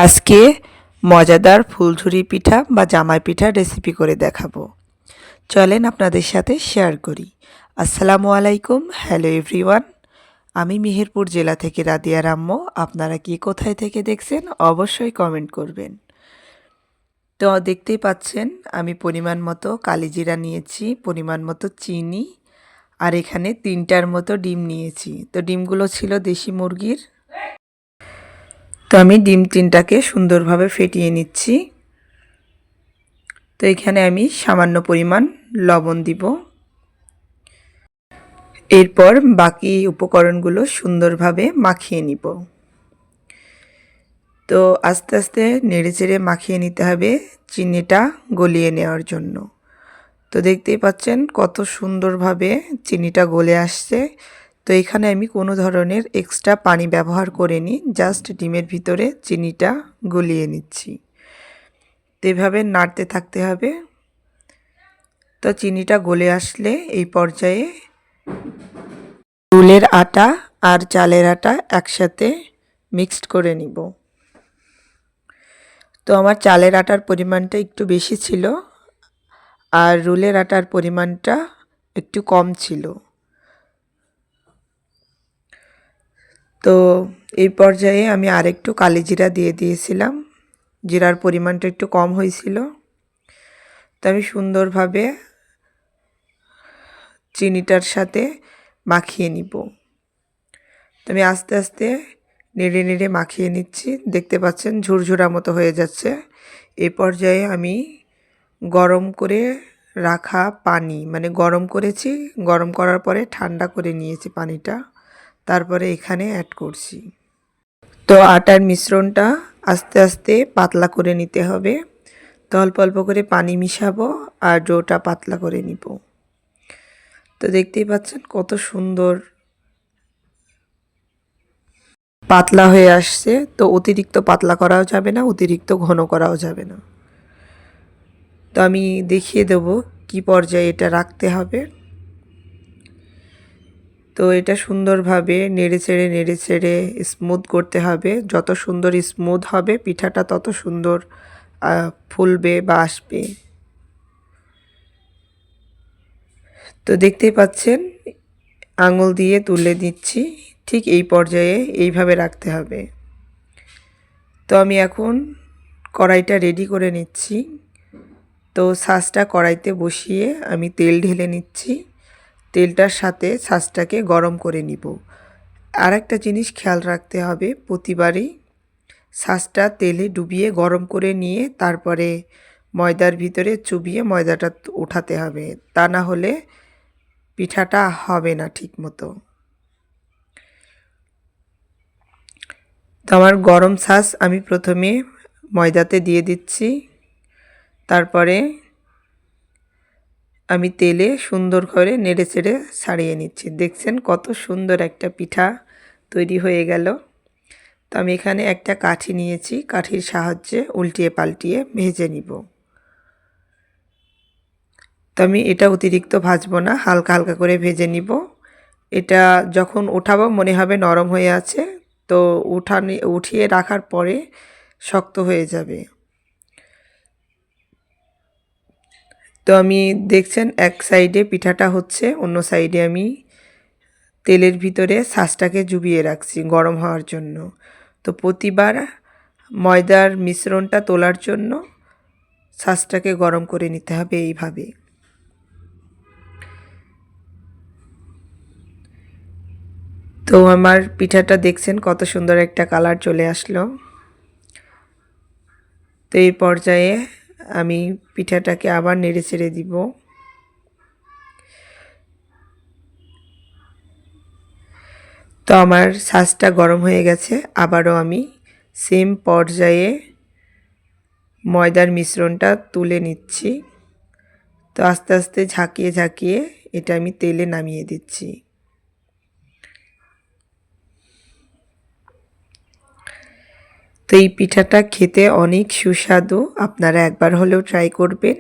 আজকে মজাদার ফুলঝুরি পিঠা বা জামাই পিঠার রেসিপি করে দেখাবো। চলেন আপনাদের সাথে শেয়ার করি। আসসালামু আলাইকুম, হ্যালো এভরিওয়ান। আমি মেহেরপুর জেলা থেকে রাদিয়া রাম্য। আপনারা কি কোথায় থেকে দেখছেন অবশ্যই কমেন্ট করবেন। তো দেখতেই পাচ্ছেন আমি পরিমাণ মতো কালিজিরা নিয়েছি, পরিমাণ মতো চিনি, আর এখানে 3টার মতো ডিম নিয়েছি। তো ডিমগুলো ছিল দেশি মুরগির। তো আমি ডিম 3টাকে সুন্দরভাবে ফেটিয়ে নিচ্ছি। তো এখানে আমি সামান্য পরিমাণ লবণ দিব। এরপর বাকি উপকরণগুলো সুন্দরভাবে মাখিয়ে নিব। তো আস্তে আস্তে নেড়েচেড়ে মাখিয়ে নিতে হবে চিনিটা গলিয়ে নেওয়ার জন্য। তো দেখতেই পাচ্ছেন কত সুন্দরভাবে চিনিটা গলে আসছে। তো এখানে আমি কোনো ধরনের এক্সট্রা পানি ব্যবহার করিনি, জাস্ট ডিমের ভিতরে চিনিটা গলিয়ে নিচ্ছি। তো এভাবে নাড়তে থাকতে হবে। তো চিনিটা গলে আসলে এই পর্যায়ে চাউলের আটা আর চালের আটা একসাথে মিক্সড করে নিব। তো আমার চালের আটার পরিমাণটা একটু বেশি ছিল আর রুলের আটার পরিমাণটা একটু কম ছিল। তো এই পর্যায়ে আমি আরেকটু কালিজিরা দিয়ে দিয়েছিলাম, জিরার পরিমাণটা একটু কম হয়েছিল। তো আমি সুন্দরভাবে চিনিটার সাথে মাখিয়ে নিব। তো আমি আস্তে আস্তে নেড়ে নেড়ে মাখিয়ে নিচ্ছি। দেখতে পাচ্ছেন ঝুরঝুরা মতো হয়ে যাচ্ছে। এই পর্যায়ে আমি গরম করে রাখা পানি, মানে গরম করেছি, গরম করার পরে ঠান্ডা করে নিয়েছি পানিটা, তারপরে এখানে অ্যাড করছি। তো আটার মিশ্রণটা আস্তে আস্তে পাতলা করে নিতে হবে। তো অল্প অল্প করে পানি মিশাবো আর ডোটা পাতলা করে নিব। তো দেখতেই পাচ্ছেন কত সুন্দর পাতলা হয়ে আসছে। তো অতিরিক্ত পাতলা করাও যাবে না, অতিরিক্ত ঘন করাও যাবে না। তো আমি দেখিয়ে দেব কি পর্যায়ে এটা রাখতে হবে। তো এটা সুন্দরভাবে নেড়ে চেড়ে স্মুথ করতে হবে। যত সুন্দর স্মুথ হবে পিঠাটা তত সুন্দর ফুলবে বা আসবে। তো দেখতেই পাচ্ছেন আঙুল দিয়ে তুলে দিচ্ছি। ঠিক এই পর্যায়ে এইভাবে রাখতে হবে। তো আমি এখন কড়াইটা রেডি করে নিচ্ছি। তো ছাঁচটা কড়াইতে বসিয়ে আমি তেল ঢেলে নিচ্ছি। তেলটার সাথে ছাঁচটাকে গরম করে নিব। আর একটা জিনিস খেয়াল রাখতে হবে, প্রতিবারই ছাঁচটা তেলে ডুবিয়ে গরম করে নিয়ে তারপরে ময়দার ভিতরে চুবিয়ে ময়দাটা উঠাতে হবে, তা না হলে পিঠাটা হবে না ঠিক মতো। তো আমার গরম ছাঁচ আমি প্রথমে ময়দাতে দিয়ে দিচ্ছি, তারপরে আমি তেলে সুন্দর করে নেড়ে চেড়ে ছাড়িয়ে নিচ্ছি। দেখছেন কত সুন্দর একটা পিঠা তৈরি হয়ে গেল। তো আমি এখানে একটা কাঠি নিয়েছি, কাঠির সাহায্যে উল্টিয়ে পাল্টিয়ে ভেজে নিব। তো আমি এটা অতিরিক্ত ভাজবো না, হালকা হালকা করে ভেজে নিব। এটা যখন উঠাবো মনে হবে নরম হয়ে আছে, তো উঠিয়ে রাখার পরে শক্ত হয়ে যাবে। তো আমি দেখছেন এক সাইডে পিঠাটা হচ্ছে, অন্য সাইডে আমি তেলের ভিতরে ছাঁচটাকে ডুবিয়ে রাখছি গরম হওয়ার জন্য। তো প্রতিবার ময়দার মিশ্রণটা তোলার জন্য ছাঁচটাকে গরম করে নিতে হবে এইভাবে। তো আমার পিঠাটা দেখছেন কত সুন্দর একটা কালার চলে আসলো। তো এই পর্যায়ে আমি পিঠাটাকে আবার নেড়ে চেড়ে দিব। তো আমার ছাঁচটা গরম হয়ে গেছে, আবারও আমি সেম পর্যায়ে ময়দার মিশ্রণটা তুলে নিচ্ছি। তো আস্তে আস্তে ঝাঁকিয়ে ঝাঁকিয়ে এটা আমি তেলে নামিয়ে দিচ্ছি। তো এই পিঠাটা খেতে অনেক সুস্বাদু, আপনারা একবার হলেও ট্রাই করবেন।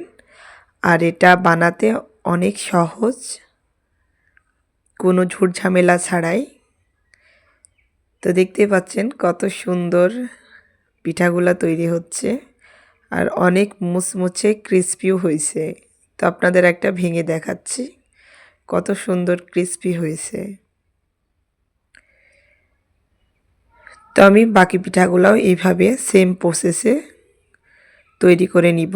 আর এটা বানাতে অনেক সহজ, কোনো ঝুট ঝামেলা ছাড়াই। তো দেখতে পাচ্ছেন কত সুন্দর পিঠাগুলা তৈরি হচ্ছে আর অনেক মুচমুচে ক্রিস্পিও হয়েছে। তো আপনাদের একটা ভেঙে দেখাচ্ছি কত সুন্দর ক্রিস্পি হয়েছে। তো আমি বাকি পিঠাগুলোও এইভাবে সেম প্রসেসে তৈরি করে নিব।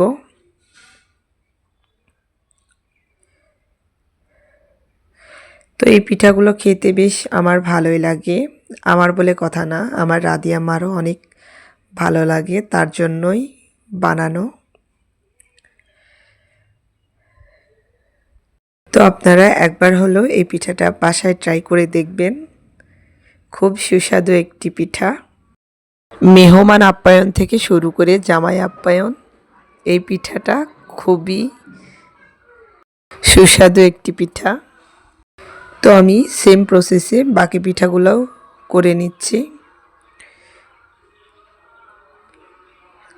তো এই পিঠাগুলো খেতে বেশ আমার ভালোই লাগে। আমার বলে কথা না, আমার রাদিয়া মারও অনেক ভালো লাগে, তার জন্যই বানানো। তো আপনারা একবার হলেও এই পিঠাটা বাসায় ট্রাই করে দেখবেন। খুব সুস্বাদু একটি পিঠা। মেহমান আপ্যায়ন থেকে শুরু করে জামাই আপ্যায়ন, এই পিঠাটা খুবই সুস্বাদু একটি পিঠা। তো আমি সেম প্রসেসে বাকি পিঠাগুলোও করে নিচ্ছি।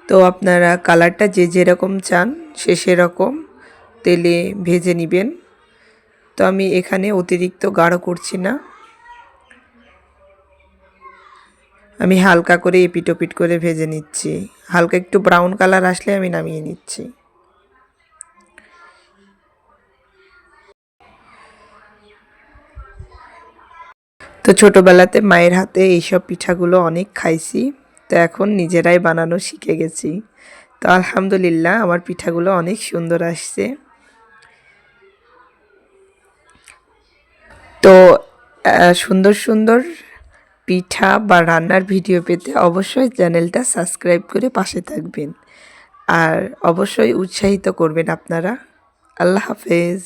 তো আপনারা কালারটা যে যেরকম চান সে সেরকম তেলে ভেজে নেবেন। তো আমি এখানে অতিরিক্ত গাঢ় করছি না, আমি হালকা করে এপিট ওপিট করে ভেজে নিচ্ছি। হালকা একটু ব্রাউন কালার আসলে আমি নামিয়ে নিচ্ছি। তো ছোটোবেলাতে মায়ের হাতে এইসব পিঠাগুলো অনেক খাইছি, তো এখন নিজেরাই বানানো শিখে গেছি। তো আলহামদুলিল্লাহ আমার পিঠাগুলো অনেক সুন্দর আসছে। তো সুন্দর সুন্দর পিঠা বা রান্নার ভিডিও পেতে অবশ্যই চ্যানেলটা সাবস্ক্রাইব করে পাশে থাকবেন আর অবশ্যই উৎসাহিত করবেন আপনারা। আল্লাহ হাফেজ।